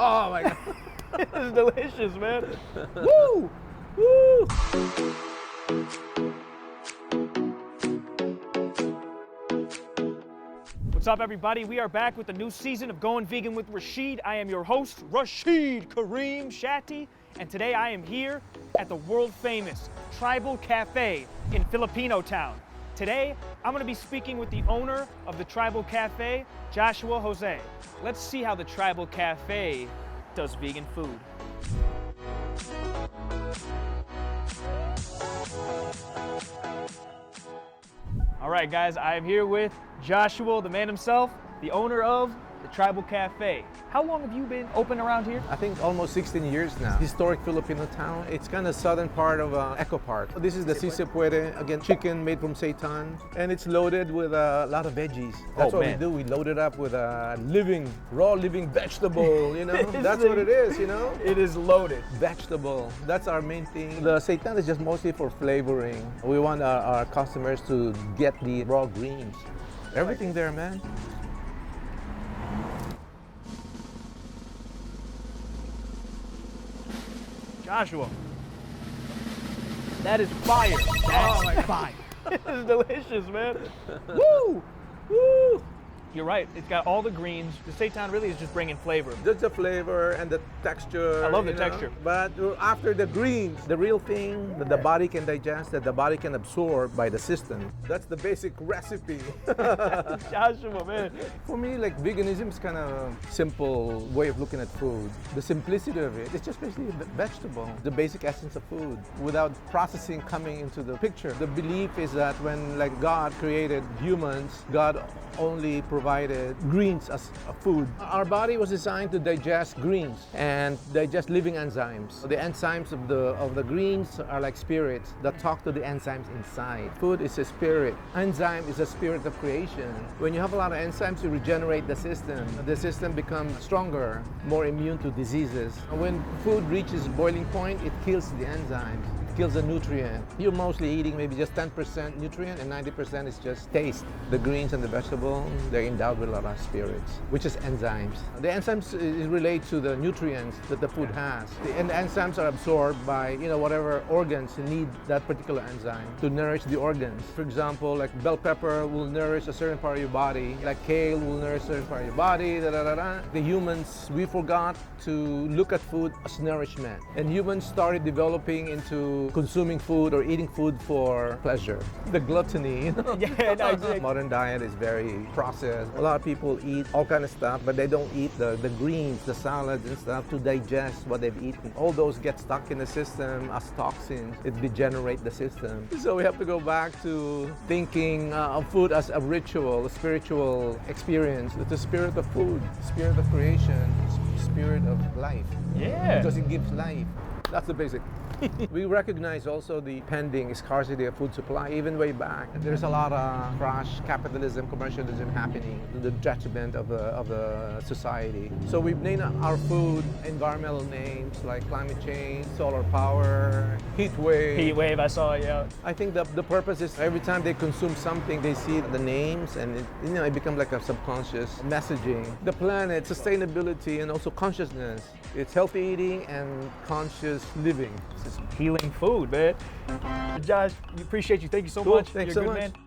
Oh my God. It's delicious, man. Woo! Woo! What's up, everybody? We are back with a new season of Going Vegan with Rachid. I am your host, Rachid Kareem Shatti, and today I am here at the world-famous Tribal Cafe in Filipino Town. Today, I'm going to be speaking with the owner of the Tribal Cafe, Joshua Jose. Let's see how the Tribal Cafe does vegan food. All right, guys, I am here with Joshua, the man himself, the owner of the Tribal Cafe. How long have you been open around here? I think almost 16 years now. Historic Filipino town. It's kind of southern part of Eco Park. This is the Si Se Puede, again, chicken made from seitan. And it's loaded with a lot of veggies. That's what we do. We load it up with a raw living vegetable, you know? That's what it is, you know? It is loaded. Vegetable. That's our main thing. The seitan is just mostly for flavoring. We want our customers to get the raw greens. Everything there, man. Joshua, that is fire. That's fire. This is delicious, man. Woo! Woo! You're right. It's got all the greens. The seitan really is just bringing flavor. Just the flavor and the texture. I love the texture. But after the greens, the real thing that the body can digest, that the body can absorb by the system. That's the basic recipe. Joshua, man. For me, like veganism is kind of a simple way of looking at food. The simplicity of it, it's just basically a vegetable, the basic essence of food, without processing coming into the picture. The belief is that when like God created humans, God only provided greens as a food. Our body was designed to digest greens and digest living enzymes. The enzymes of the greens are like spirits that talk to the enzymes inside. Food is a spirit. Enzyme is a spirit of creation. When you have a lot of enzymes, you regenerate the system. The system becomes stronger, more immune to diseases. When food reaches boiling point, it kills the enzymes. Kills a nutrient. You're mostly eating maybe just 10% nutrient and 90% is just taste. The greens and the vegetable, they're endowed with a lot of spirits, which is enzymes. The enzymes relate to the nutrients that the food has. And the enzymes are absorbed by whatever organs need that particular enzyme to nourish the organs. For example, like bell pepper will nourish a certain part of your body, like kale will nourish a certain part of your body. The humans, we forgot to look at food as nourishment. And humans started developing into consuming food or eating food for pleasure. The gluttony, Yeah, no, exactly. Modern diet is very processed. A lot of people eat all kind of stuff, but they don't eat the greens, the salads and stuff to digest what they've eaten. All those get stuck in the system as toxins. It degenerates the system. So we have to go back to thinking of food as a ritual, a spiritual experience. It's the spirit of food, spirit of creation, spirit of life. Yeah. Because it gives life. That's the basic. We recognize also the pending scarcity of food supply, even way back. There's a lot of crash capitalism, commercialism happening to the detriment of the society. So we've named our food environmental names like climate change, solar power, heat wave. Heat wave, I saw it, yeah. I think the purpose is every time they consume something, they see the names and it becomes like a subconscious messaging. The planet, sustainability, and also consciousness. It's healthy eating and conscious living. This is healing food, man. Josh, we appreciate you. Thank you so Cool. much. Thanks You're so a good much. man.